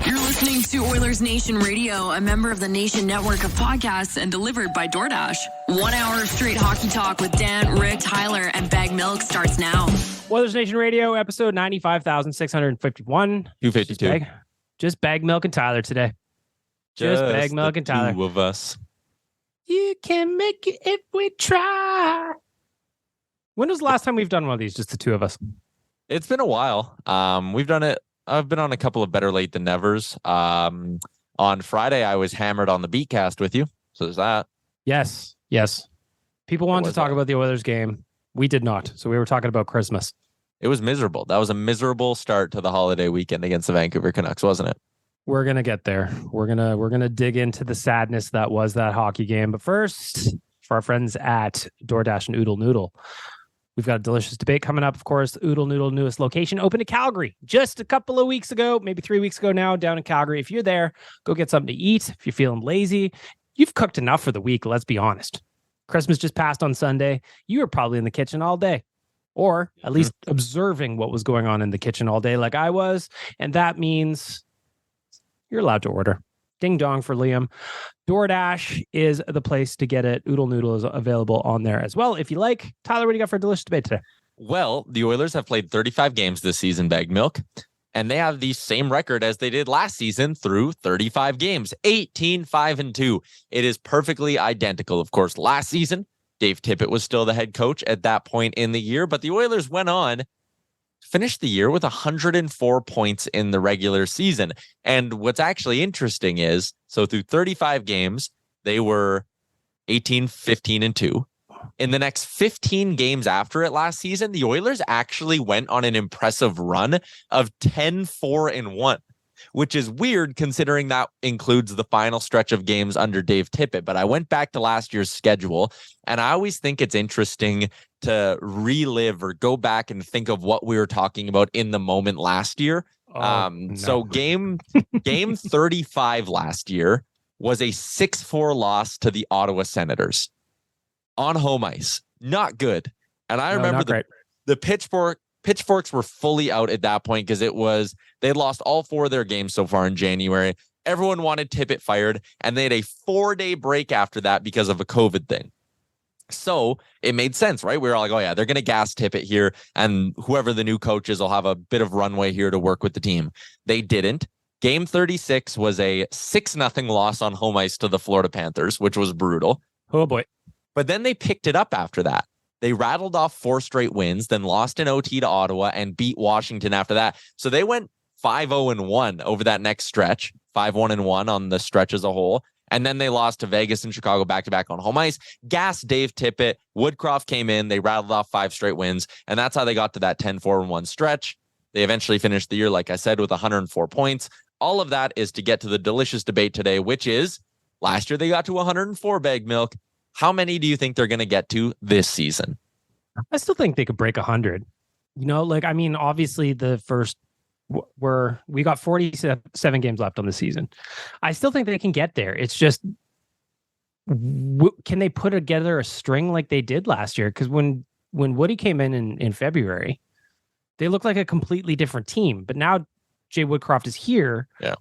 You're listening to Oilers Nation Radio, a member of the Nation network of podcasts and delivered by DoorDash. 1 hour of straight hockey talk with Dan, Rick, Tyler, and Bag Milk starts now. Oilers Nation Radio, episode 95,651. 252. Just Bag Milk and Tyler today. Just Bag Milk and Tyler. Two of us. You can make it if we try. When was the last time we've done one of these, just the two of us? It's been a while. We've done it. I've been on a couple of Better Late Than Nevers. On Friday, I was hammered on the Beatcast with you. So there's that. Yes. People wanted to talk about the Oilers game. We did not. So we were talking about Christmas. It was miserable. That was a miserable start to the holiday weekend against the Vancouver Canucks, wasn't it? We're gonna get there. We're gonna dig into the sadness that was that hockey game. But first, for our friends at DoorDash and Oodle Noodle, we've got a delicious debate coming up. Of course, Oodle Noodle newest location opened in Calgary just a couple of weeks ago, maybe 3 weeks ago now, down in Calgary. If you're there, go get something to eat. If you're feeling lazy, you've cooked enough for the week. Let's be honest. Christmas just passed on Sunday. You were probably in the kitchen all day, or at least observing what was going on in the kitchen all day, like I was. And that means you're allowed to order. Ding dong for Liam. DoorDash is the place to get it. Oodle Noodle is available on there as well. If you like, Tyler, what do you got for a delicious debate today? Well, the Oilers have played 35 games this season, Bag Milk, and they have the same record as they did last season through 35 games, 18-5-2. It is perfectly identical. Of course, last season, Dave Tippett was still the head coach at that point in the year, but the Oilers went on to finish the year with 104 points in the regular season. And what's actually interesting is, so through 35 games, they were 18-15-2. In the next 15 games after it last season, the Oilers actually went on an impressive run of 10-4-1, which is weird considering that includes the final stretch of games under Dave Tippett. But I went back to last year's schedule, and I always think it's interesting to relive or go back and think of what we were talking about in the moment last year. So game 35 last year was a 6-4 loss to the Ottawa Senators on home ice. Not good. And I remember the pitchforks were fully out at that point because they lost all 4 of their games so far in January. Everyone wanted Tippett fired, and they had a 4-day break after that because of a COVID thing. So it made sense, right? We were all like, oh yeah, they're going to gas Tippett here, and whoever the new coach is will have a bit of runway here to work with the team. They didn't. Game 36 was a 6-0 loss on home ice to the Florida Panthers, which was brutal. Oh boy. But then they picked it up after that. They rattled off 4 straight wins, then lost in OT to Ottawa and beat Washington after that. So they went 5-0-1 over that next stretch, 5-1-1 on the stretch as a whole. And then they lost to Vegas and Chicago back-to-back on home ice. Gassed Dave Tippett. Woodcroft came in. They rattled off 5 straight wins. And that's how they got to that 10-4-1 stretch. They eventually finished the year, like I said, with 104 points. All of that is to get to the delicious debate today, which is last year they got to 104, Bag Milk. How many do you think they're going to get to this season? I still think they could break 100. Obviously the first we got 47 games left on the season. I still think they can get there. It's just, can they put together a string like they did last year? Because when Woody came in February, they looked like a completely different team. But now Jay Woodcroft is here. Yeah.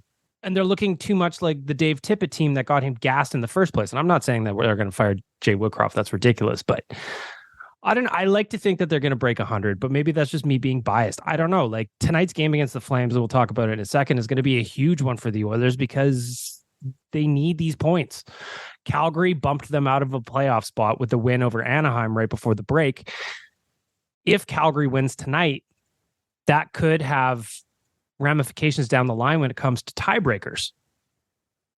And they're looking too much like the Dave Tippett team that got him gassed in the first place. And I'm not saying that they're going to fire Jay Woodcroft. That's ridiculous. But I like to think that they're going to break 100, but maybe that's just me being biased. I don't know. Like tonight's game against the Flames, and we'll talk about it in a second, is going to be a huge one for the Oilers because they need these points. Calgary bumped them out of a playoff spot with the win over Anaheim right before the break. If Calgary wins tonight, that could have ramifications down the line when it comes to tiebreakers.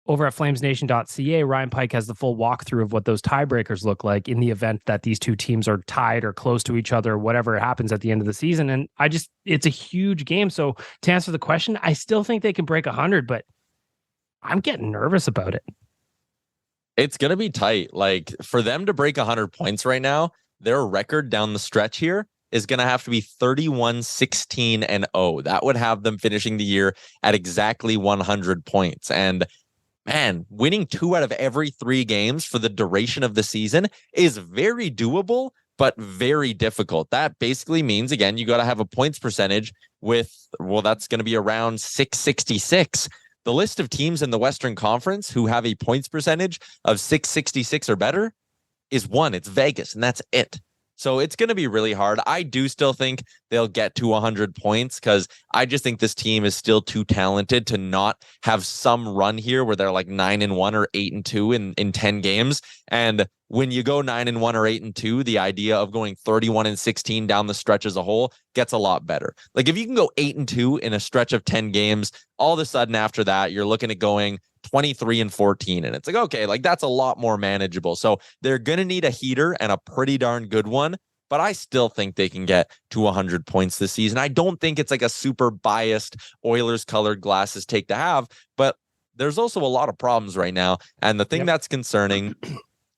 Over at flamesnation.ca, Ryan Pike has the full walkthrough of what those tiebreakers look like in the event that these two teams are tied or close to each other, whatever happens at the end of the season. And it's a huge game. So to answer the question, I still think they can break 100, but I'm getting nervous about it. It's going to be tight. Like for them to break 100 points right now, their record down the stretch here is going to have to be 31-16-0. That would have them finishing the year at exactly 100 points. And man, winning 2 out of every 3 games for the duration of the season is very doable, but very difficult. That basically means, again, you got to have a points percentage with, well, that's going to be around 666. the list of teams in the Western Conference who have a points percentage of 666 or better is one. It's Vegas, and that's it. So it's going to be really hard. I do still think they'll get to 100 points because I just think this team is still too talented to not have some run here where they're like 9-1 or 8-2 in 10 games. And when you go 9-1 or 8-2, the idea of going 31-16 down the stretch as a whole gets a lot better. Like if you can go 8-2 in a stretch of 10 games, all of a sudden after that, you're looking at going 23-14. And it's like, okay, like that's a lot more manageable. So they're going to need a heater and a pretty darn good one. But I still think they can get to 100 points this season. I don't think it's like a super biased Oilers colored glasses take to have, but there's also a lot of problems right now. And the thing that's concerning,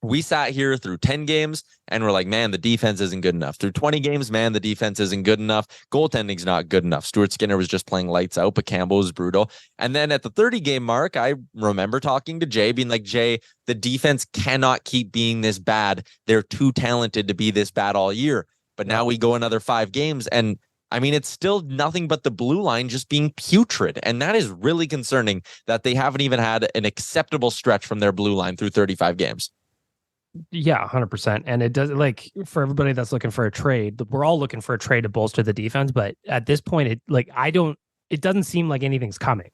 we sat here through 10 games and we're like, man, the defense isn't good enough. Through 20 games, man, the defense isn't good enough. Goaltending's not good enough. Stuart Skinner was just playing lights out, but Campbell was brutal. And then at the 30-game mark, I remember talking to Jay, being like, Jay, the defense cannot keep being this bad. They're too talented to be this bad all year. But now we go another 5 games and I mean, it's still nothing but the blue line just being putrid. And that is really concerning that they haven't even had an acceptable stretch from their blue line through 35 games. Yeah, 100%. And it does, like, for everybody that's looking for a trade, we're all looking for a trade to bolster the defense. But at this point, it doesn't seem like anything's coming.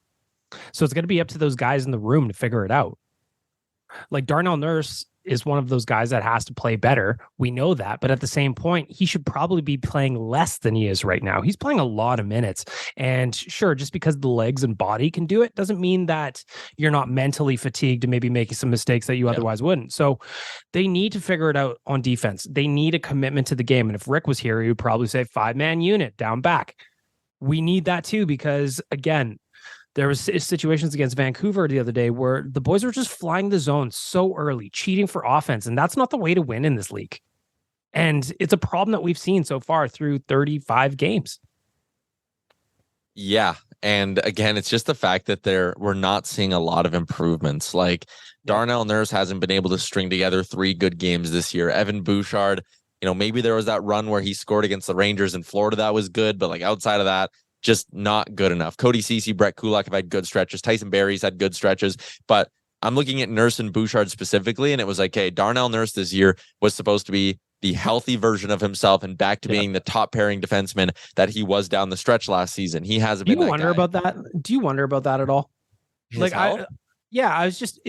So it's going to be up to those guys in the room to figure it out. Like Darnell Nurse is one of those guys that has to play better. We know that. But at the same point, he should probably be playing less than he is right now. He's playing a lot of minutes. And sure, just because the legs and body can do it doesn't mean that you're not mentally fatigued and maybe making some mistakes that you otherwise wouldn't. So they need to figure it out on defense. They need a commitment to the game. And if Rick was here, he would probably say 5-man unit down back. We need that too, because again, there was situations against Vancouver the other day where the boys were just flying the zone so early, cheating for offense. And that's not the way to win in this league. And it's a problem that we've seen so far through 35 games. Yeah. And again, it's just the fact that we're not seeing a lot of improvements. Like Darnell Nurse hasn't been able to string together 3 good games this year. Evan Bouchard, maybe there was that run where he scored against the Rangers in Florida. That was good. But like outside of that, just not good enough. Cody Ceci, Brett Kulak have had good stretches. Tyson Barry's had good stretches. But I'm looking at Nurse and Bouchard specifically, and it was like, hey, Darnell Nurse this year was supposed to be the healthy version of himself and back to being the top pairing defenseman that he was down the stretch last season. He hasn't been. Do you wonder about that? Do you wonder about that at all? I was just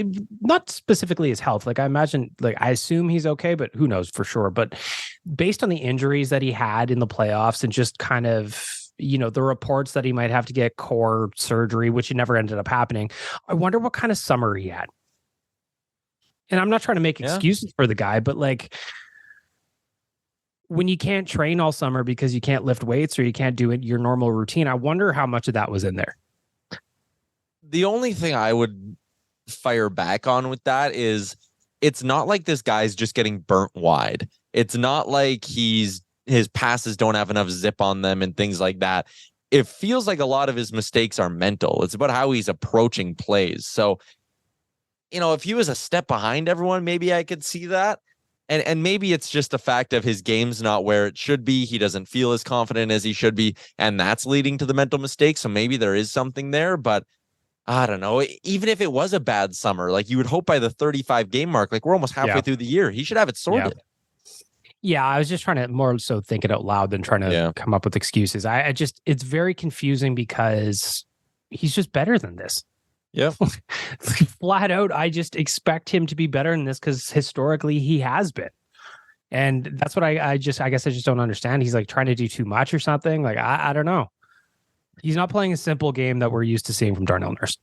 not specifically his health. Like I imagine, like I assume he's okay, but who knows for sure. But based on the injuries that he had in the playoffs and just kind of, the reports that he might have to get core surgery, which it never ended up happening. I wonder what kind of summer he had. And I'm not trying to make excuses for the guy, but like when you can't train all summer because you can't lift weights or you can't do your normal routine, I wonder how much of that was in there. The only thing I would fire back on with that is it's not like this guy's just getting burnt wide. It's not like his passes don't have enough zip on them and things like that. It feels like a lot of his mistakes are mental. It's about how he's approaching plays. So, if he was a step behind everyone, maybe I could see that. And maybe it's just the fact of his game's not where it should be. He doesn't feel as confident as he should be. And that's leading to the mental mistakes. So maybe there is something there, but I don't know. Even if it was a bad summer, like you would hope by the 35 game mark, like we're almost halfway through the year, he should have it sorted. Yeah, I was just trying to more so think it out loud than trying to come up with excuses. It's very confusing because he's just better than this. Yeah. Flat out, I just expect him to be better than this because historically he has been. And that's what I guess I just don't understand. He's like trying to do too much or something. Like, I don't know. He's not playing a simple game that we're used to seeing from Darnell Nurse.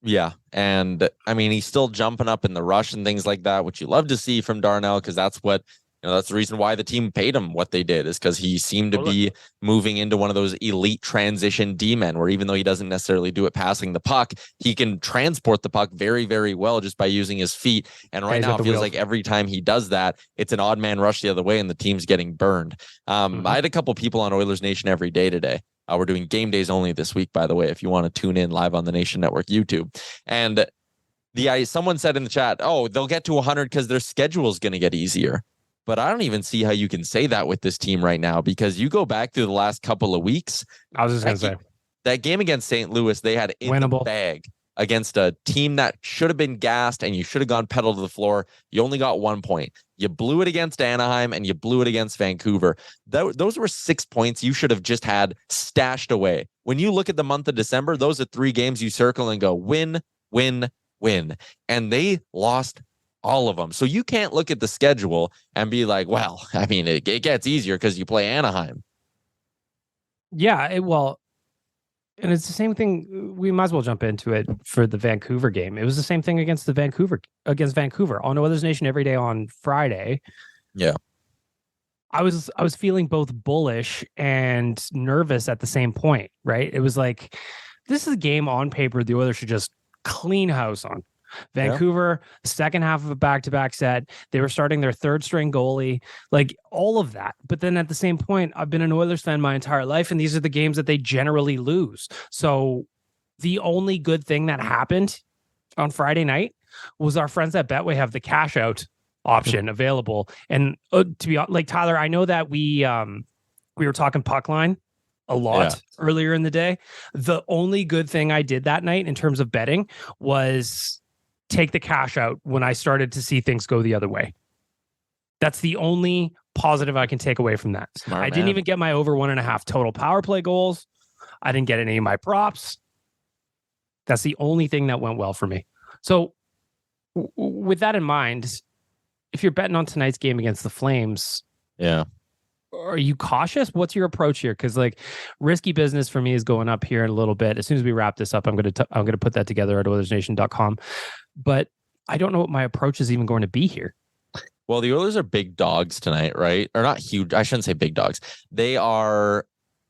Yeah. And I mean, he's still jumping up in the rush and things like that, which you love to see from Darnell because that's what that's the reason why the team paid him what they did is because he seemed to be moving into one of those elite transition D-men where even though he doesn't necessarily do it passing the puck, he can transport the puck very, very well just by using his feet. And right now it feels like every time he does that, it's an odd man rush the other way and the team's getting burned. I had a couple people on Oilers Nation every day today. We're doing game days only this week, by the way, if you want to tune in live on the Nation Network YouTube. And someone said in the chat, they'll get to 100 because their schedule is going to get easier. But I don't even see how you can say that with this team right now because you go back through the last couple of weeks. I was just going to say that game against St. Louis, they had in the bag. against a team that should have been gassed and you should have gone pedal to the floor. You only got 1 point. You blew it against Anaheim and you blew it against Vancouver. Those were 6 points you should have just had stashed away. When you look at the month of December, those are 3 games you circle and go win, win, win. And they lost all of them. So you can't look at the schedule and be like, well, I mean, it gets easier because you play Anaheim. Yeah, and it's the same thing. We might as well jump into it for the Vancouver game. It was the same thing against Vancouver on Oilers Nation every day on Friday. Yeah. I was feeling both bullish and nervous at the same point, right? It was like, this is a game on paper the Oilers should just clean house on. Vancouver, second half of a back-to-back set. They were starting their third string goalie, like all of that. But then at the same point, I've been an Oilers fan my entire life, and these are the games that they generally lose. So the only good thing that happened on Friday night was our friends at Betway have the cash out option available. And to be like, Tyler, I know that we were talking puck line a lot earlier in the day. The only good thing I did that night in terms of betting was take the cash out when I started to see things go the other way. That's the only positive I can take away from that. I didn't even get my over 1.5 total power play goals. I didn't get any of my props. That's the only thing that went well for me. So with that in mind, if you're betting on tonight's game against the Flames, are you cautious? What's your approach here? Because like risky business for me is going up here in a little bit. As soon as we wrap this up, I'm gonna put that together at Oilersnation.com. But I don't know what my approach is even going to be here. Well, the Oilers are big dogs tonight, right? Or not huge. I shouldn't say big dogs. They are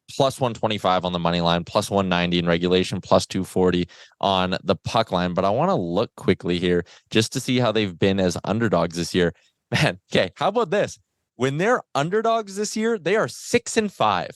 plus 125 on the money line, plus 190 in regulation, plus 240 on the puck line. But I want to look quickly here just to see how they've been as underdogs this year. Man, okay, how about this? When they're underdogs this year, they are 6-5.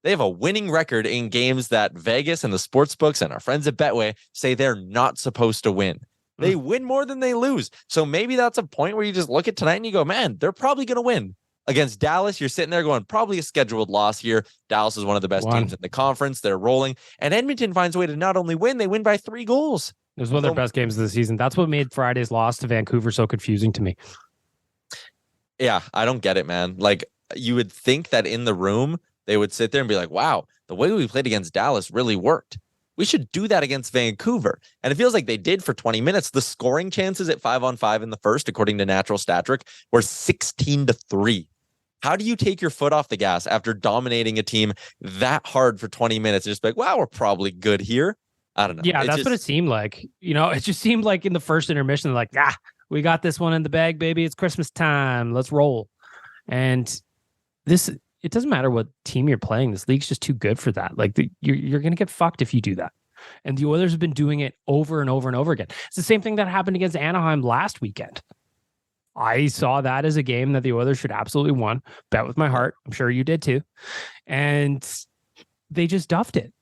They have a winning record in games that Vegas and the sports books and our friends at Betway say they're not supposed to win. They win more than they lose. So maybe that's a point where you just look at tonight and you go, man, they're probably going to win. Against Dallas, you're sitting there going, probably a scheduled loss here. Dallas is one of the best teams in the conference. They're rolling. And Edmonton finds a way to not only win, they win by 3 goals. It was one of their best games of the season. That's what made Friday's loss to Vancouver so confusing to me. Yeah, I don't get it, man. Like, you would think that in the room, they would sit there and be like, wow, the way we played against Dallas really worked. We should do that against Vancouver. And it feels like they did for 20 minutes. The scoring chances at 5-on-5 in the first, according to Natural Stat Trick, were 16-3. How do you take your foot off the gas after dominating a team that hard for 20 minutes and just be like, wow, we're probably good here? I don't know. Yeah, that's what it seemed like. You know, it just seemed like in the first intermission, like, we got this one in the bag, baby. It's Christmas time. Let's roll. And it doesn't matter what team you're playing. This league's just too good for that. Like you're going to get fucked if you do that. And the Oilers have been doing it over and over and over again. It's the same thing that happened against Anaheim last weekend. I saw that as a game that the Oilers should absolutely won. Bet with my heart. I'm sure you did too. And they just duffed it.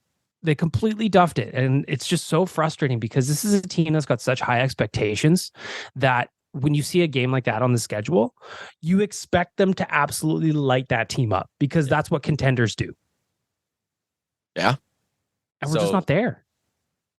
They completely duffed it. And it's just so frustrating because this is a team that's got such high expectations that when you see a game like that on the schedule, you expect them to absolutely light that team up because that's what contenders do. Yeah. And we're just not there.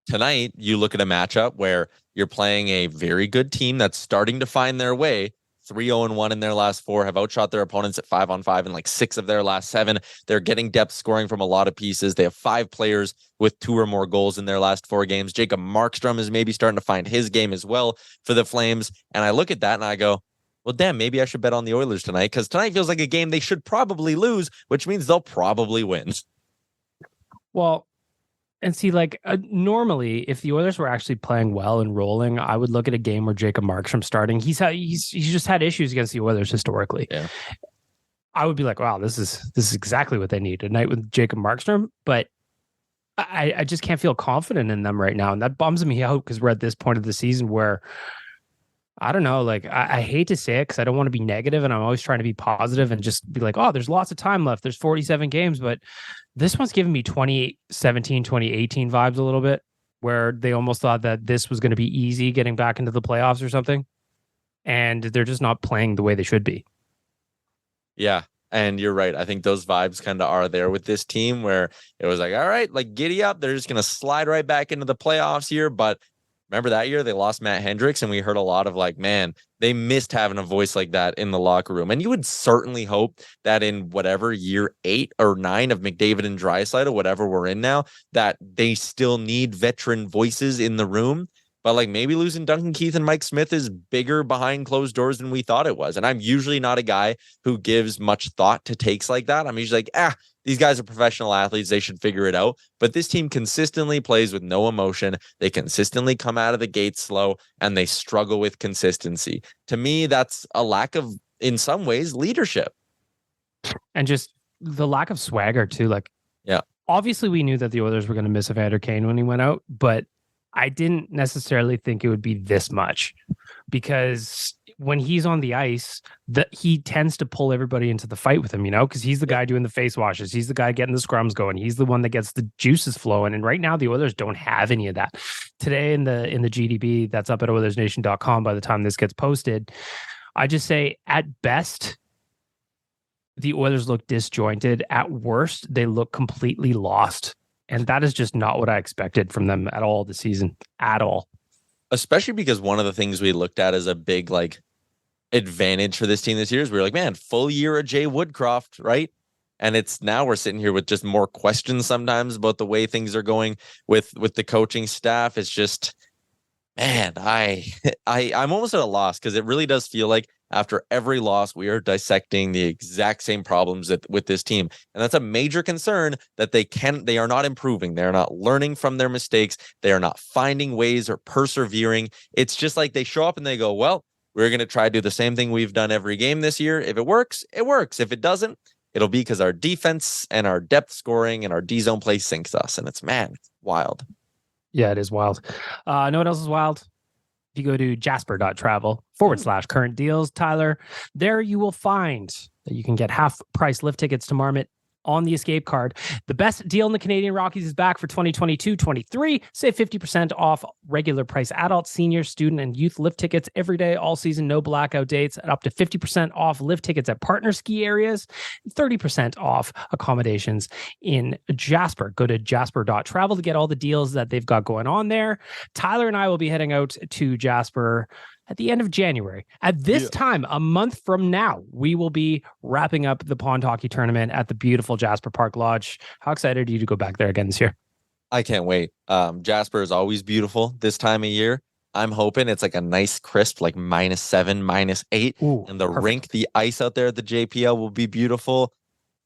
Tonight, you look at a matchup where you're playing a very good team that's starting to find their way. 3-0-1 in their last 4, have outshot their opponents at 5-on-5 in like 6 of their last 7. They're getting depth scoring from a lot of pieces. They have 5 players with 2 or more goals in their last 4 games. Jacob Markstrom is maybe starting to find his game as well for the Flames. And I look at that and I go, well, damn, maybe I should bet on the Oilers tonight because tonight feels like a game they should probably lose, which means they'll probably win. Well, and see, like normally, if the Oilers were actually playing well and rolling, I would look at a game where Jacob Markstrom starting. He's just had issues against the Oilers historically. Yeah. I would be like, wow, this is exactly what they need, a night with Jacob Markstrom. But I just can't feel confident in them right now, and that bums me out because we're at this point of the season where I don't know. Like I hate to say it because I don't want to be negative, and I'm always trying to be positive and just be like, oh, there's lots of time left. There's 47 games, but this one's giving me 2017, 2018 vibes a little bit, where they almost thought that this was going to be easy getting back into the playoffs or something, and they're just not playing the way they should be. Yeah, And you're right. I think those vibes kind of are there with this team where it was like, all right, like giddy up. They're just going to slide right back into the playoffs here. But remember that year they lost Matt Hendricks, and we heard a lot of like, man, they missed having a voice like that in the locker room. And you would certainly hope that in whatever year 8 or 9 of McDavid and Draisaitl, whatever we're in now, that they still need veteran voices in the room. But like maybe losing Duncan Keith and Mike Smith is bigger behind closed doors than we thought it was. And I'm usually not a guy who gives much thought to takes like that. I'm usually like, these guys are professional athletes. They should figure it out. But this team consistently plays with no emotion. They consistently come out of the gate slow, and they struggle with consistency. To me, that's a lack of, in some ways, leadership. And just the lack of swagger too. Like, yeah, obviously we knew that the Oilers were going to miss Evander Kane when he went out, but I didn't necessarily think it would be this much, because when he's on the ice, he tends to pull everybody into the fight with him, because he's the guy doing the face washes. He's the guy getting the scrums going. He's the one that gets the juices flowing. And right now the Oilers don't have any of that. Today in the GDB that's up at Oilersnation.com by the time this gets posted, I just say at best, the Oilers look disjointed. At worst, they look completely lost. And that is just not what I expected from them at all this season, at all. Especially because one of the things we looked at as a big like advantage for this team this year is we were like, man, full year of Jay Woodcroft, right? And it's now we're sitting here with just more questions sometimes about the way things are going with the coaching staff. It's just, man, I'm almost at a loss, because it really does feel like after every loss, we are dissecting the exact same problems with this team. And that's a major concern, that they are not improving. They're not learning from their mistakes. They are not finding ways or persevering. It's just like they show up and they go, well, we're going to try to do the same thing we've done every game this year. If it works, it works. If it doesn't, it'll be because our defense and our depth scoring and our D-zone play sinks us. And it's wild. Yeah, it is wild. Know what else is wild? If you go to jasper.travel/current deals, Tyler, there you will find that you can get half price lift tickets to Marmot on the escape card. The best deal in the Canadian Rockies is back for 2022-23. Save 50% off regular price adult, senior, student, and youth lift tickets every day, all season, no blackout dates, and up to 50% off lift tickets at partner ski areas, 30% off accommodations in Jasper. Go to jasper.travel to get all the deals that they've got going on there. Tyler and I will be heading out to Jasper at the end of January. At this time, a month from now, we will be wrapping up the pond hockey tournament at the beautiful Jasper Park Lodge. How excited are you to go back there again this year? I can't wait. Jasper is always beautiful this time of year. I'm hoping it's like a nice crisp, like -7, -8. Ooh, and the perfect. rink, the ice out there at the JPL will be beautiful.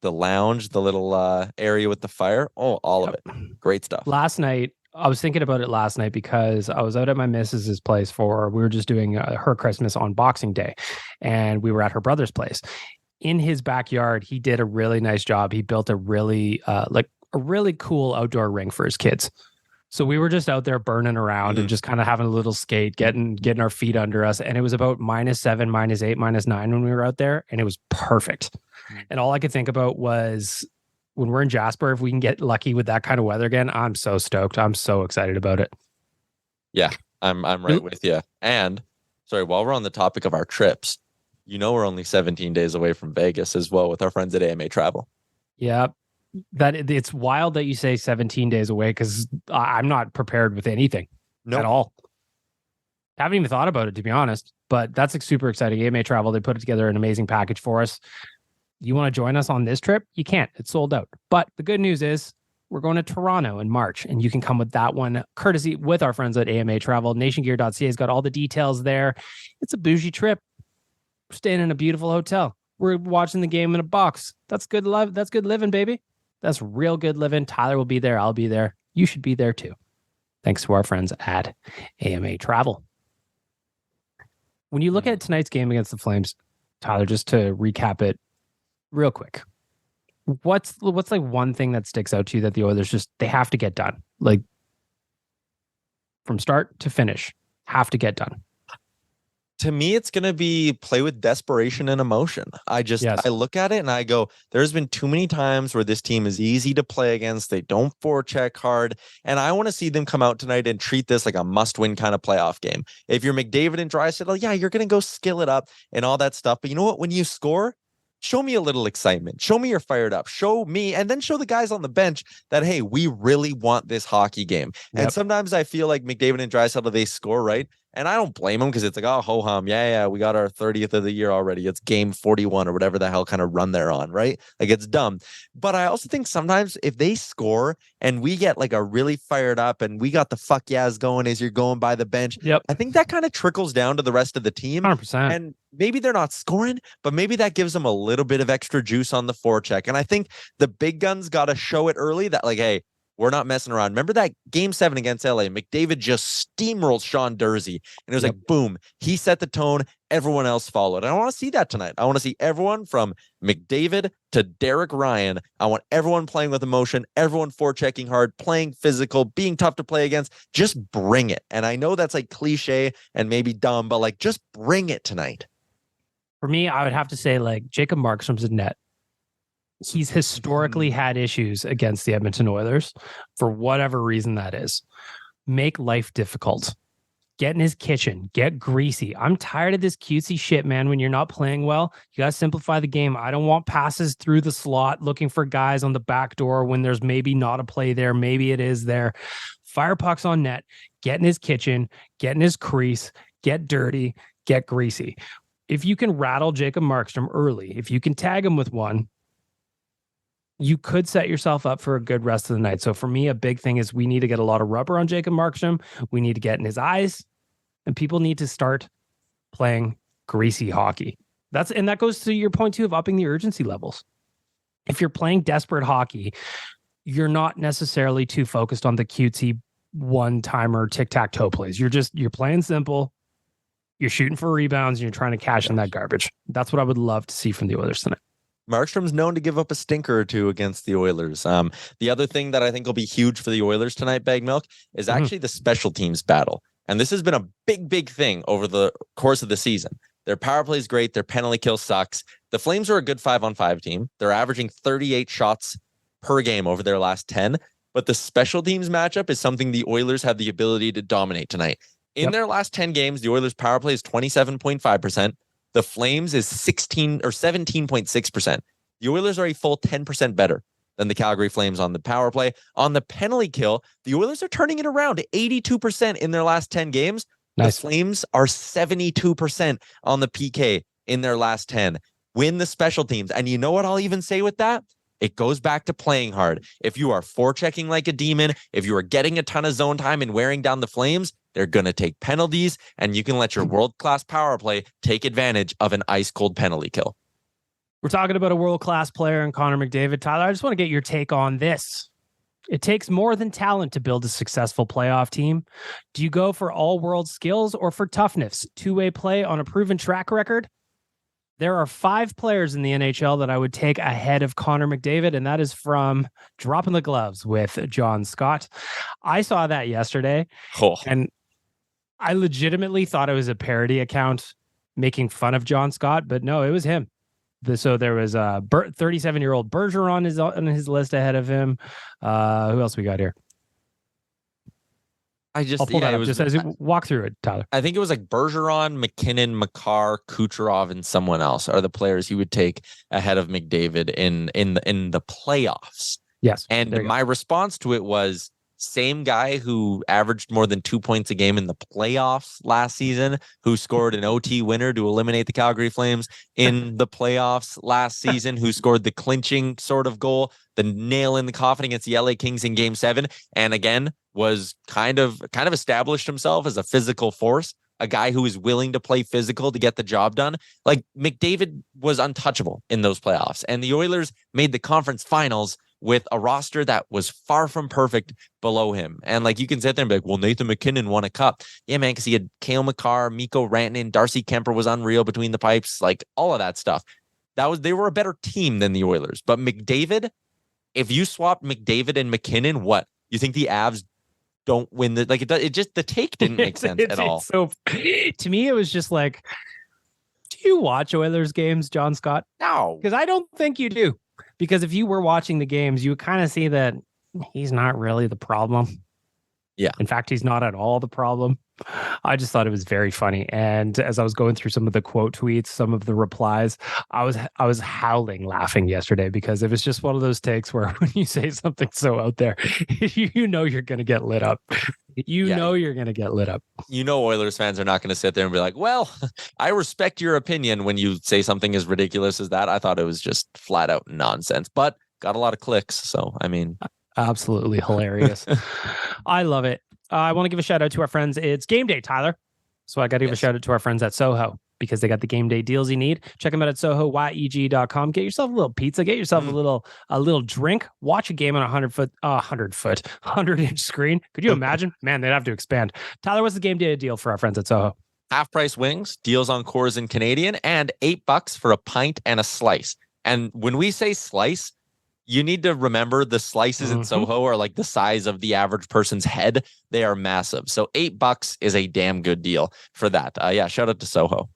The lounge, the little area with the fire. Oh, all of it. Great stuff. Last night, I was thinking about it last night because I was out at my missus's place we were just doing her Christmas on Boxing Day, and we were at her brother's place. In his backyard, he did a really nice job. He built a really cool outdoor rink for his kids. So we were just out there burning around and just kind of having a little skate, getting our feet under us. And it was about -7, -8, -9 when we were out there, and it was perfect. And all I could think about was, when we're in Jasper, if we can get lucky with that kind of weather again, I'm so stoked. I'm so excited about it. Yeah, I'm right with you. And sorry, while we're on the topic of our trips, we're only 17 days away from Vegas as well with our friends at AMA Travel. Yeah, it's wild that you say 17 days away, because I'm not prepared with anything at all. Haven't even thought about it, to be honest. But that's super exciting. AMA Travel, they put together an amazing package for us. You want to join us on this trip? You can't. It's sold out. But the good news is we're going to Toronto in March, and you can come with that one courtesy with our friends at AMA Travel. Nationgear.ca has got all the details there. It's a bougie trip. We're staying in a beautiful hotel. We're watching the game in a box. That's good love. That's good living, baby. That's real good living. Tyler will be there. I'll be there. You should be there too. Thanks to our friends at AMA Travel. When you look at tonight's game against the Flames, Tyler, just to recap it real quick, what's like one thing that sticks out to you that the Oilers they have to get done, like from start to finish, have to get done? To me, it's going to be play with desperation and emotion. I look at it and I go, there's been too many times where this team is easy to play against. They don't forecheck hard. And I want to see them come out tonight and treat this like a must-win kind of playoff game. If you're McDavid and Draisaitl, yeah, you're going to go skill it up and all that stuff. But you know what? When you score, show me a little excitement. Show me you're fired up. Show me, and then show the guys on the bench that, hey, we really want this hockey game. Yep. And sometimes I feel like McDavid and Draisaitl, they score, right? And I don't blame them because it's like, oh, ho-hum. Yeah, we got our 30th of the year already. It's game 41 or whatever the hell kind of run they're on, right? Like, it's dumb. But I also think sometimes if they score and we get like a really fired up and we got the fuck yeahs going as you're going by the bench, I think that kind of trickles down to the rest of the team. 100%. And maybe they're not scoring, but maybe that gives them a little bit of extra juice on the forecheck. And I think the big guns got to show it early that, like, hey, we're not messing around. Remember that game 7 against LA? McDavid just steamrolled Sean Dursey. And it was like, boom, he set the tone. Everyone else followed. And I want to see that tonight. I want to see everyone from McDavid to Derek Ryan. I want everyone playing with emotion, everyone forechecking hard, playing physical, being tough to play against. Just bring it. And I know that's like cliche and maybe dumb, but like, just bring it tonight. For me, I would have to say like Jacob Markstrom's a net. He's historically had issues against the Edmonton Oilers for whatever reason that is. Make life difficult. Get in his kitchen. Get greasy. I'm tired of this cutesy shit, man. When you're not playing well, you got to simplify the game. I don't want passes through the slot looking for guys on the back door when there's maybe not a play there. Maybe it is there. Fire pucks on net. Get in his kitchen. Get in his crease. Get dirty. Get greasy. If you can rattle Jacob Markstrom early, if you can tag him with one, you could set yourself up for a good rest of the night. So for me, a big thing is we need to get a lot of rubber on Jacob Markstrom. We need to get in his eyes, and people need to start playing greasy hockey. And that goes to your point too of upping the urgency levels. If you're playing desperate hockey, you're not necessarily too focused on the cutesy one-timer tic-tac-toe plays. You're playing simple. You're shooting for rebounds and you're trying to cash in that garbage. That's what I would love to see from the Oilers tonight. Markstrom's known to give up a stinker or two against the Oilers. The other thing that I think will be huge for the Oilers tonight, Bag Milk, is actually the special teams battle. And this has been a big thing over the course of the season. Their power play is great. Their penalty kill sucks. The Flames are a good 5-on-5 team. They're averaging 38 shots per game over their last 10. But the special teams matchup is something the Oilers have the ability to dominate tonight. In their last 10 games, the Oilers power play is 27.5%. The Flames is 17.6%. The Oilers are a full 10% better than the Calgary Flames on the power play. On the penalty kill, the Oilers are turning it around to 82% in their last 10 games. Nice. The Flames are 72% on the PK in their last 10. Win the special teams. And you know what I'll even say with that? It goes back to playing hard. If you are forechecking like a demon, if you are getting a ton of zone time and wearing down the Flames, they're going to take penalties, and you can let your world-class power play take advantage of an ice-cold penalty kill. We're talking about a world-class player in Connor McDavid. Tyler, I just want to get your take on this. It takes more than talent to build a successful playoff team. Do you go for all-world skills or for toughness? Two-way play on a proven track record? There are 5 players in the NHL that I would take ahead of Connor McDavid, and that is from Dropping the Gloves with John Scott. I saw that yesterday, and I legitimately thought it was a parody account making fun of John Scott, but no, it was him. So there was a 37-year-old Bergeron on his list ahead of him. Who else we got here? I'll pull that up just as walk through it, Tyler. I think it was like Bergeron, McKinnon, Makar, Kucherov, and someone else are the players he would take ahead of McDavid in the playoffs. Yes. And my response to it was same guy who averaged more than 2 points a game in the playoffs last season, who scored an OT winner to eliminate the Calgary Flames in the playoffs last season, who scored the clinching sort of goal, the nail in the coffin against the LA Kings in Game 7, and again was kind of established himself as a physical force, a guy who is willing to play physical to get the job done. Like, McDavid was untouchable in those playoffs, and the Oilers made the conference finals with a roster that was far from perfect below him. And like, you can sit there and be like, well, Nathan McKinnon won a cup. Yeah, man, because he had Cale Makar, Mikko Rantanen, Darcy Kemper was unreal between the pipes, like all of that stuff. They were a better team than the Oilers. But McDavid, if you swap McDavid and McKinnon, what? You think the Avs don't win the, like, it just, the take didn't make sense at all. So to me, it was just like, do you watch Oilers games, John Scott? No. Because I don't think you do. Because if you were watching the games, you would kind of see that he's not really the problem. Yeah. In fact, he's not at all the problem. I just thought it was very funny. And as I was going through some of the quote tweets, some of the replies, I was howling laughing yesterday because it was just one of those takes where when you say something so out there, you know you're going to get lit up. You know you're going to get lit up. Oilers fans are not going to sit there and be like, well, I respect your opinion when you say something as ridiculous as that. I thought it was just flat out nonsense, but got a lot of clicks. So, I mean, absolutely hilarious. I love it. I want to give a shout out to our friends. It's game day, Tyler. So I got to give a shout out to our friends at Soho because they got the game day deals you need. Check them out at sohoyeg.com. Get yourself a little pizza. Get yourself a little drink. Watch a game on a 100-inch screen. Could you imagine? Man, they'd have to expand. Tyler, what's the game day deal for our friends at Soho? Half price wings, deals on Coors and Canadian, and $8 for a pint and a slice. And when we say slice, you need to remember the slices in Soho are like the size of the average person's head. They are massive. So $8 is a damn good deal for that. Shout out to Soho.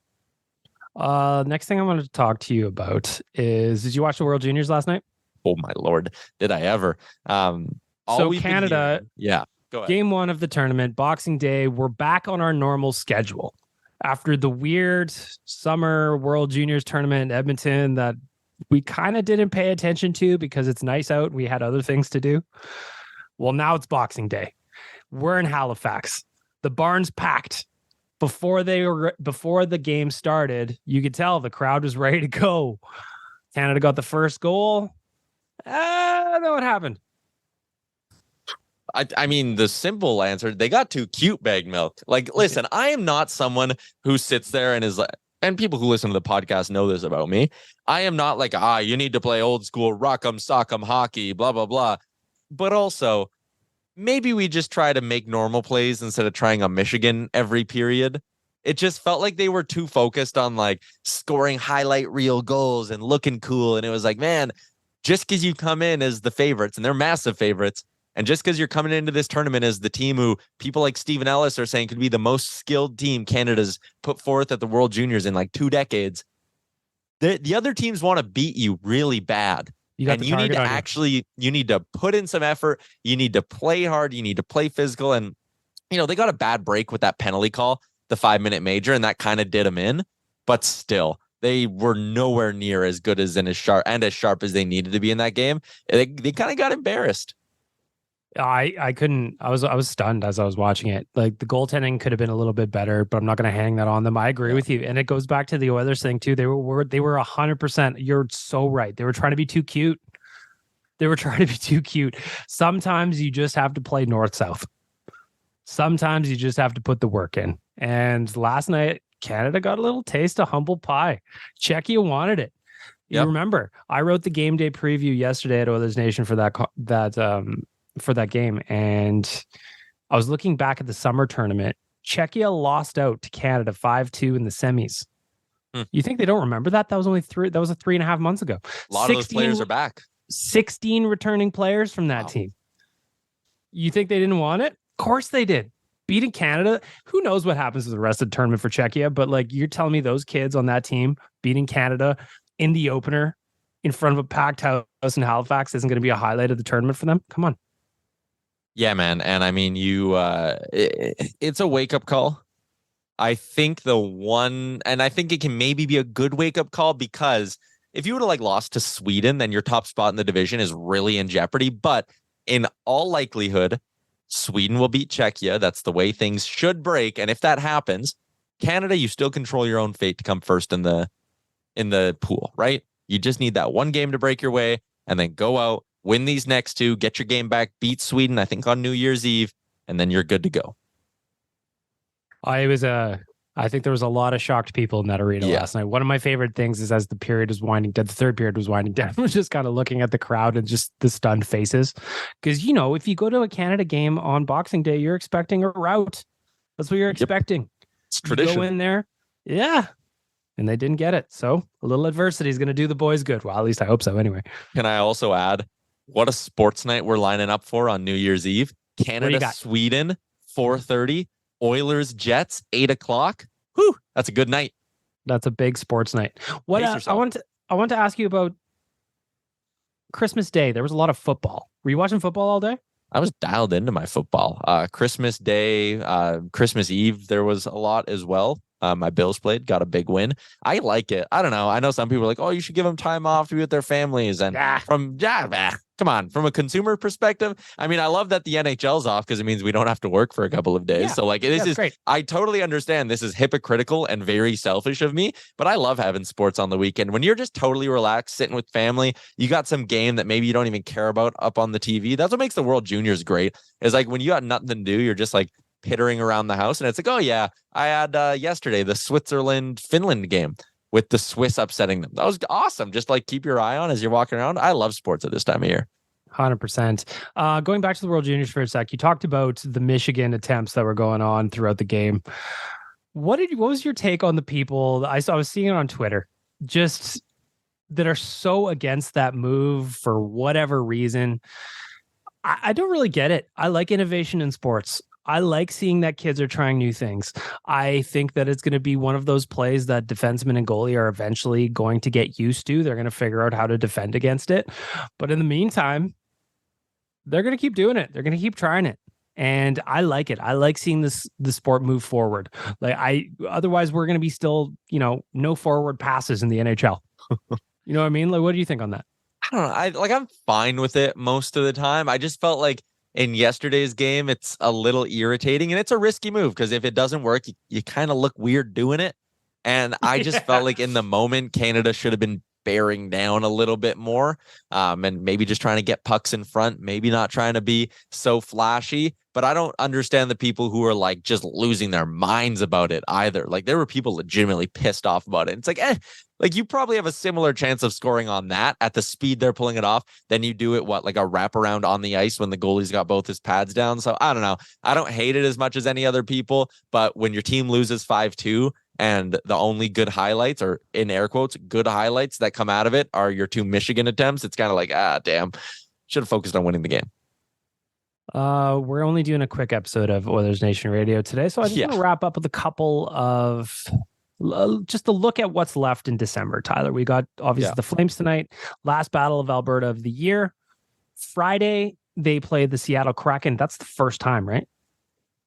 Next thing I wanted to talk to you about is, did you watch the World Juniors last night? Oh my Lord. Did I ever? So Canada, go ahead. Game 1 of the tournament, Boxing Day, we're back on our normal schedule. After the weird summer World Juniors tournament in Edmonton that we kind of didn't pay attention to because it's nice out and we had other things to do. Well, now it's Boxing Day. We're in Halifax. The barn's packed. Before the game started, you could tell the crowd was ready to go. Canada got the first goal. Then what happened? I mean, the simple answer, they got too cute, Bag Milk. Like, listen, I am not someone who sits there and is like, and people who listen to the podcast know this about me. I am not like, you need to play old school rock'em sock'em hockey, blah, blah, blah. But also, maybe we just try to make normal plays instead of trying a Michigan every period. It just felt like they were too focused on like scoring highlight reel goals and looking cool. And it was like, man, just because you come in as the favorites, and they're massive favorites, and just because you're coming into this tournament as the team who people like Stephen Ellis are saying could be the most skilled team Canada's put forth at the World Juniors in like 2 decades, the other teams want to beat you really bad. And you need to you need to put in some effort. You need to play hard. You need to play physical. And, they got a bad break with that penalty call, the 5-minute major, and that kind of did them in. But still, they were nowhere near as good as as sharp as they needed to be in that game. They kind of got embarrassed. I couldn't. I was stunned as I was watching it. Like the goaltending could have been a little bit better, but I'm not going to hang that on them. I agree with you, and it goes back to the Oilers thing too. They were 100%. You're so right. They were trying to be too cute. Sometimes you just have to play north-south. Sometimes you just have to put the work in. And last night, Canada got a little taste of humble pie. Czechia wanted it. You remember, I wrote the game day preview yesterday at Oilers Nation for that game, and I was looking back at the summer tournament. Czechia lost out to Canada 5-2 in the semis. You think they don't remember that? That was 3.5 months ago. A lot of those players are back. 16 returning players from that team. You think they didn't want it? Of course they did. Beating Canada, who knows what happens to the rest of the tournament for Czechia, but like you're telling me those kids on that team beating Canada in the opener in front of a packed house in Halifax isn't going to be a highlight of the tournament for them? Come on. Yeah, man. And I mean, it's a wake-up call. I think I think it can maybe be a good wake-up call because if you would have lost to Sweden, then your top spot in the division is really in jeopardy. But in all likelihood, Sweden will beat Czechia. That's the way things should break. And if that happens, Canada, you still control your own fate to come first in the pool, right? You just need that one game to break your way and then go out, win these next 2, get your game back, beat Sweden, I think on New Year's Eve, and then you're good to go. I think there was a lot of shocked people in that arena last night. One of my favorite things is as the period was winding down, the third period was winding down, I was just kind of looking at the crowd and just the stunned faces. Because, if you go to a Canada game on Boxing Day, you're expecting a rout. That's what you're expecting. It's tradition. You go in there. Yeah. And they didn't get it. So a little adversity is going to do the boys good. Well, at least I hope so anyway. Can I also add, what a sports night we're lining up for on New Year's Eve. Canada, Sweden, 4:30. Oilers, Jets, 8:00. Whew, that's a good night. That's a big sports night. What I want to ask you about Christmas Day. There was a lot of football. Were you watching football all day? I was dialed into my football. Christmas Day, Christmas Eve, there was a lot as well. My Bills played, got a big win. I like it. I don't know. I know some people are like, oh, you should give them time off to be with their families. And come on, from a consumer perspective, I mean, I love that the NHL's off because it means we don't have to work for a couple of days. Yeah, so like, this is great. I totally understand this is hypocritical and very selfish of me, but I love having sports on the weekend. When you're just totally relaxed, sitting with family, you got some game that maybe you don't even care about up on the TV. That's what makes the World Juniors great. Is like when you got nothing to do, you're just like pittering around the house, and it's like, oh yeah, I had yesterday the Switzerland-Finland game with the Swiss upsetting them. That was awesome. Just like keep your eye on as you're walking around. I love sports at this time of year. 100%. Going back to the World Juniors for a sec, you talked about the Michigan attempts that were going on throughout the game. What was your take on the people I was seeing it on Twitter, just that are so against that move for whatever reason? I don't really get it. I like innovation in sports. I like seeing that kids are trying new things. I think that it's going to be one of those plays that defenseman and goalie are eventually going to get used to. They're going to figure out how to defend against it. But in the meantime, they're going to keep doing it. They're going to keep trying it. And I like it. I like seeing the sport move forward. Otherwise we're going to be still, no forward passes in the NHL. You know what I mean? Like, what do you think on that? I don't know. I'm fine with it most of the time. I just felt like in yesterday's game, it's a little irritating, and it's a risky move because if it doesn't work, you kind of look weird doing it. And I just felt like in the moment, Canada should have been bearing down a little bit more, and maybe just trying to get pucks in front, maybe not trying to be so flashy. But I don't understand the people who are like just losing their minds about it either. Like there were people legitimately pissed off about it. It's like, like you probably have a similar chance of scoring on that at the speed they're pulling it off than you do it, like a wraparound on the ice when the goalie's got both his pads down. So I don't know. I don't hate it as much as any other people, but when your team loses 5-2 and the only good highlights, or in air quotes, good highlights that come out of it are your two Michigan attempts, it's kind of like, damn, should have focused on winning the game. We're only doing a quick episode of Oilersnation Radio today, so I just want to wrap up with a couple of just a look at what's left in December. Tyler, we got obviously the Flames tonight, last Battle of Alberta of the year. Friday, they played the Seattle Kraken. That's the first time, right?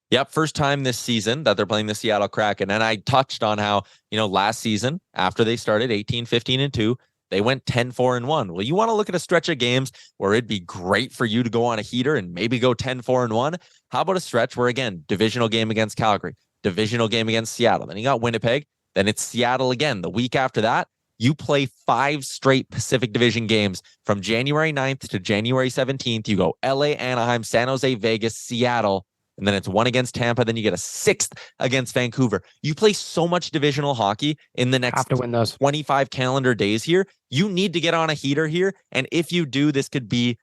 Yep, first time this season that they're playing the Seattle Kraken. And I touched on how, last season, after they started 18-15-2, they went 10-4-1. Well, you want to look at a stretch of games where it'd be great for you to go on a heater and maybe go 10-4-1. How about a stretch where, again, divisional game against Calgary, divisional game against Seattle. Then you got Winnipeg. Then it's Seattle again. The week after that, you play 5 straight Pacific Division games from January 9th to January 17th. You go LA, Anaheim, San Jose, Vegas, Seattle. And then it's 1 against Tampa. Then you get a 6th against Vancouver. You play so much divisional hockey in the next 25 calendar days here. You need to get on a heater here. And if you do, this could be,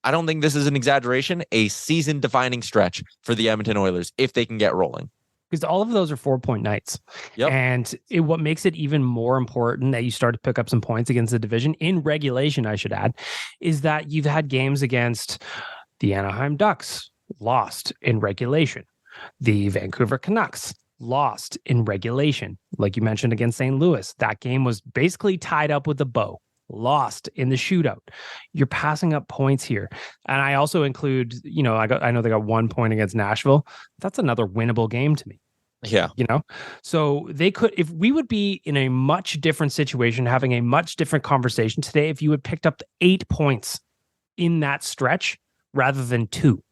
I don't think this is an exaggeration, a season-defining stretch for the Edmonton Oilers if they can get rolling. Because all of those are 4-point nights. Yep. And what makes it even more important that you start to pick up some points against the division, in regulation, I should add, is that you've had games against the Anaheim Ducks, lost in regulation. The Vancouver Canucks lost in regulation. Like you mentioned against St. Louis, that game was basically tied up with a bow, lost in the shootout. You're passing up points here. And I also include, I know they got 1 point against Nashville. That's another winnable game to me. Yeah. So they could, if we would be in a much different situation, having a much different conversation today, if you had picked up 8 points in that stretch rather than 2.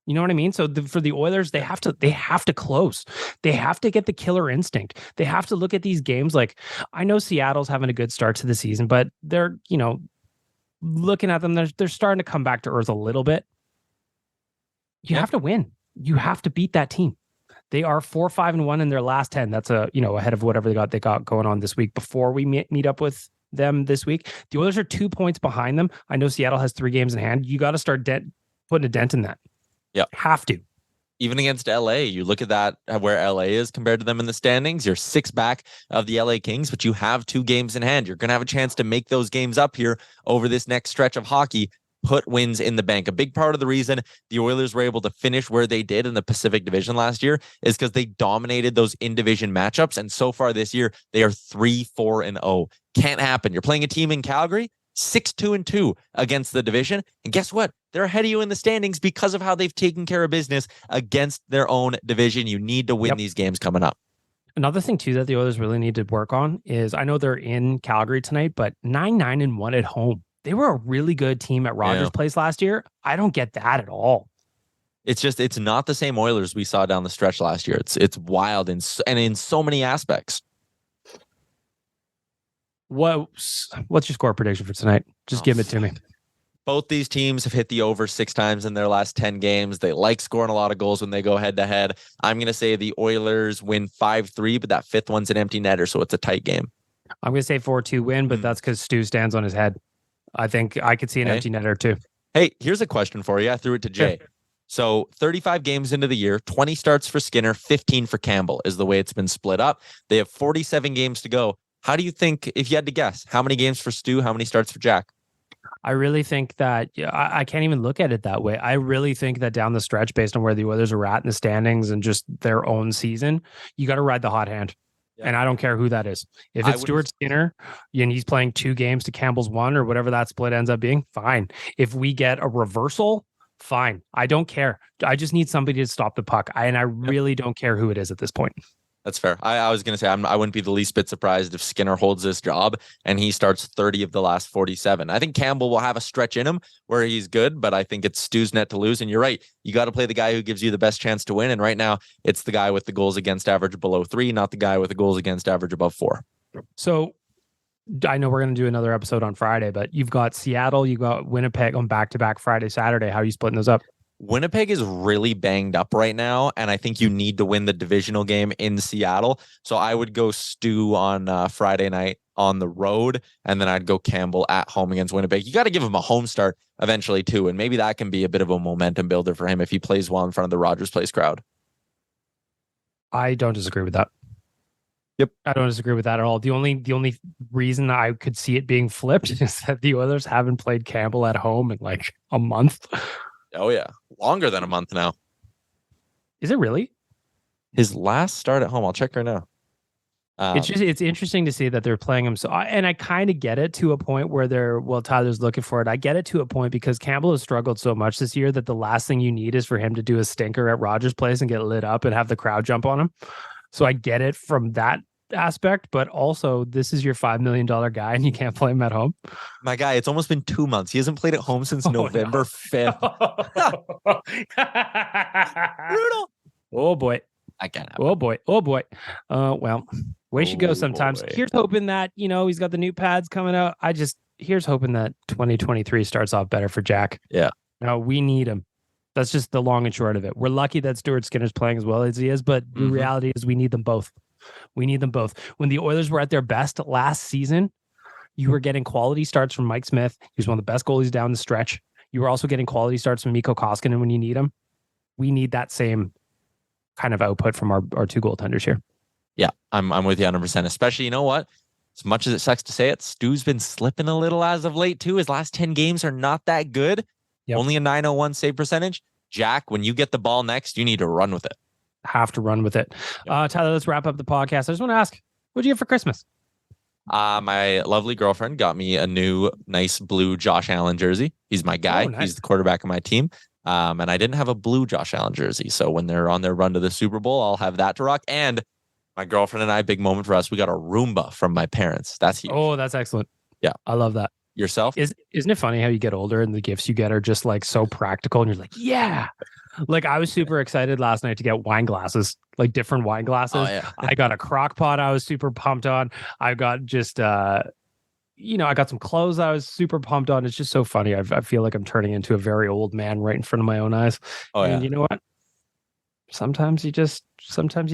You know what I mean? So for the Oilers, they have to close. They have to get the killer instinct. They have to look at these games like, I know Seattle's having a good start to the season, but they're, looking at them, they're starting to come back to earth a little bit. You have to win. You have to beat that team. They are 4-5-1 in their last 10. That's ahead of whatever they got going on this week before we meet up with them this week. The Oilers are 2 points behind them. I know Seattle has 3 games in hand. You got to start putting a dent in that. Yeah. Have to. Even against LA, you look at that, where LA is compared to them in the standings. You're 6 back of the LA Kings, but you have 2 games in hand. You're going to have a chance to make those games up here over this next stretch of hockey. Put wins in the bank. A big part of the reason the Oilers were able to finish where they did in the Pacific Division last year is because they dominated those in-division matchups. And so far this year, they are 3-4-0. Can't happen. You're playing a team in Calgary. 6-2-2 against the division. And guess what? They're ahead of you in the standings because of how they've taken care of business against their own division. You need to win these games coming up. Another thing, too, that the Oilers really need to work on is, I know they're in Calgary tonight, but 9-9-1 at home. They were a really good team at Rogers Place last year. I don't get that at all. It's not the same Oilers we saw down the stretch last year. It's wild and in so many aspects. What's your score prediction for tonight? Just give it to me. Both these teams have hit the over 6 times in their last 10 games. They like scoring a lot of goals when they go head to head. I'm going to say the Oilers win 5-3, but that fifth one's an empty netter, so it's a tight game. I'm going to say 4-2 win, but that's because Stu stands on his head. I think I could see an empty netter too. Hey, here's a question for you. I threw it to Jay. So 35 games into the year, 20 starts for Skinner, 15 for Campbell is the way it's been split up. They have 47 games to go. How do you think, if you had to guess, how many games for Stu, how many starts for Jack? I really think that I can't even look at it that way. I really think that down the stretch, based on where the Oilers are at in the standings and just their own season, you got to ride the hot hand. Yeah. And I don't care who that is. If it's Stuart Skinner and he's playing 2 games to Campbell's 1 or whatever that split ends up being, fine. If we get a reversal, fine. I don't care. I just need somebody to stop the puck. I really don't care who it is at this point. That's fair. I was going to say, I wouldn't be the least bit surprised if Skinner holds this job and he starts 30 of the last 47. I think Campbell will have a stretch in him where he's good, but I think it's Stu's net to lose. And you're right. You got to play the guy who gives you the best chance to win. And right now, it's the guy with the goals against average below 3, not the guy with the goals against average above 4. So I know we're going to do another episode on Friday, but you've got Seattle, you got Winnipeg on back-to-back Friday, Saturday. How are you splitting those up? Winnipeg is really banged up right now, and I think you need to win the divisional game in Seattle. So I would go Stu on Friday night on the road, and then I'd go Campbell at home against Winnipeg. You got to give him a home start eventually, too, and maybe that can be a bit of a momentum builder for him if he plays well in front of the Rogers Place crowd. I don't disagree with that. Yep. I don't disagree with that at all. The only reason I could see it being flipped is that the Oilers haven't played Campbell at home in like a month. Oh, yeah. Longer than a month now. Is it really? His last start at home. I'll check right now. It's interesting to see that they're playing him. And I kind of get it to a point where Tyler's looking for it. I get it to a point because Campbell has struggled so much this year that the last thing you need is for him to do a stinker at Rogers Place and get lit up and have the crowd jump on him. So I get it from that aspect, but also this is your $5 million guy and you can't play him at home. My guy, it's almost been 2 months. He hasn't played at home since November 5th. Brutal. Oh boy. I can't have Oh boy. Well, way she goes sometimes. Boy. Here's hoping that, he's got the new pads coming out. Here's hoping that 2023 starts off better for Jack. Yeah. No, we need him. That's just the long and short of it. We're lucky that Stuart Skinner's playing as well as he is, but the reality is we need them both. We need them both. When the Oilers were at their best last season, you were getting quality starts from Mike Smith. He was one of the best goalies down the stretch. You were also getting quality starts from Mikko Koskinen when you need him. We need that same kind of output from our 2 goaltenders here. Yeah, I'm with you 100%. Especially, you know what? As much as it sucks to say it, Stu's been slipping a little as of late too. His last 10 games are not that good. Yep. Only a .901 save percentage. Jack, when you get the ball next, you need to run with it. Have to run with it. Tyler, let's wrap up the podcast. I just want to ask, what did you get for Christmas? My lovely girlfriend got me a new nice blue Josh Allen jersey. He's my guy. Oh, nice. He's the quarterback of my team. And I didn't have a blue Josh Allen jersey. So when they're on their run to the Super Bowl, I'll have that to rock. And my girlfriend and I, big moment for us, we got a Roomba from my parents. That's huge. Oh, that's excellent. Yeah. I love that. Yourself? Isn't it funny how you get older and the gifts you get are just like so practical and you're like, yeah. Like I was super excited last night to get wine glasses, like different wine glasses. Oh, yeah. I got a crock pot I was super pumped on. I got just, I got some clothes I was super pumped on. It's just so funny. I feel like I'm turning into a very old man right in front of my own eyes. Oh, and you know what? Sometimes you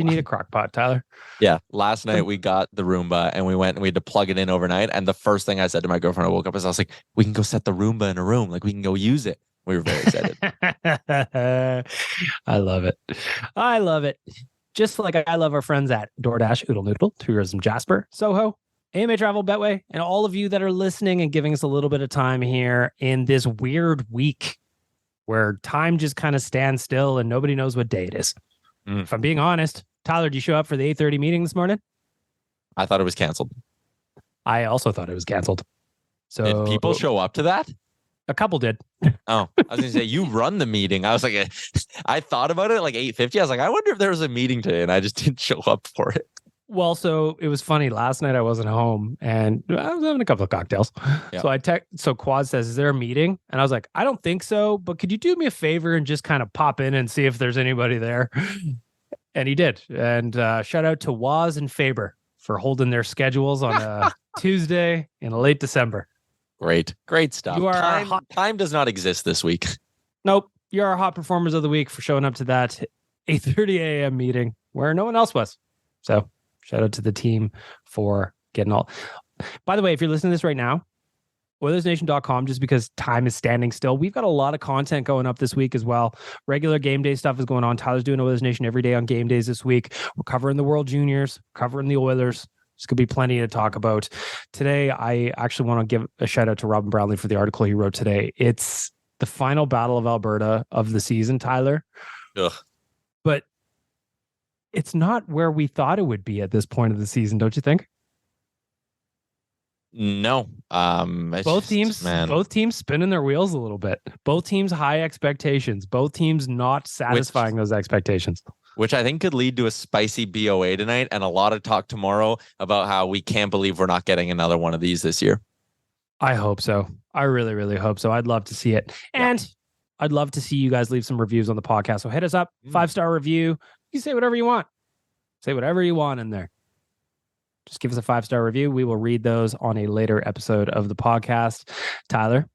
need a crock pot, Tyler. Yeah. Last night we got the Roomba and we went and we had to plug it in overnight. And the first thing I said to my girlfriend, I woke up, is I was like, we can go set the Roomba in a room. Like we can go use it. We were very excited. I love it. Just like I love our friends at DoorDash, Oodle Noodle, Tourism Jasper, Soho, AMA Travel, Betway, and all of you that are listening and giving us a little bit of time here in this weird week where time just kind of stands still and nobody knows what day it is. If I'm being honest, Tyler, did you show up for the 8:30 meeting this morning? I thought it was canceled. I also thought it was canceled. So Did people show up to that? A couple did. Oh, I was gonna say you run the meeting. I was like, I thought about it like 8:50. I was like, I wonder if there was a meeting today, and I just didn't show up for it. Well, so it was funny. Last night I wasn't home and I was having a couple of cocktails. Yeah. So Quad says, "Is there a meeting?" And I was like, "I don't think so, but could you do me a favor and just kind of pop in and see if there's anybody there?" And he did. And shout out to Waz and Faber for holding their schedules on a Tuesday in late December. Great stuff. You are time does not exist this week. Nope. You're our hot performers of the week for showing up to that 8:30 a.m. meeting where no one else was. So shout out to the team for getting all. By the way, if you're listening to this right now, Oilersnation.com, just because time is standing still. We've got a lot of content going up this week as well. Regular game day stuff is going on. Tyler's doing Oilers Nation every day on game days this week. We're covering the World Juniors, covering the Oilers. There's going to be plenty to talk about. Today, I actually want to give a shout out to Robin Brownlee for the article he wrote today. It's the final Battle of Alberta of the season, Tyler. Ugh. But it's not where we thought it would be at this point of the season, don't you think? No. Both teams spinning their wheels a little bit. Both teams high expectations. Both teams not satisfying those expectations. Which I think could lead to a spicy BOA tonight and a lot of talk tomorrow about how we can't believe we're not getting another one of these this year. I hope so. I really, really hope so. I'd love to see it. And I'd love to see you guys leave some reviews on the podcast. So hit us up, 5-star review. You can say whatever you want. Say whatever you want in there. Just give us a 5-star review. We will read those on a later episode of the podcast. Tyler,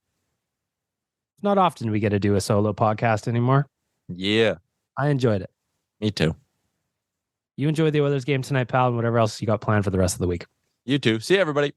it's not often we get to do a solo podcast anymore. Yeah. I enjoyed it. Me too. You enjoy the Oilers game tonight, pal, and whatever else you got planned for the rest of the week. You too. See you, everybody.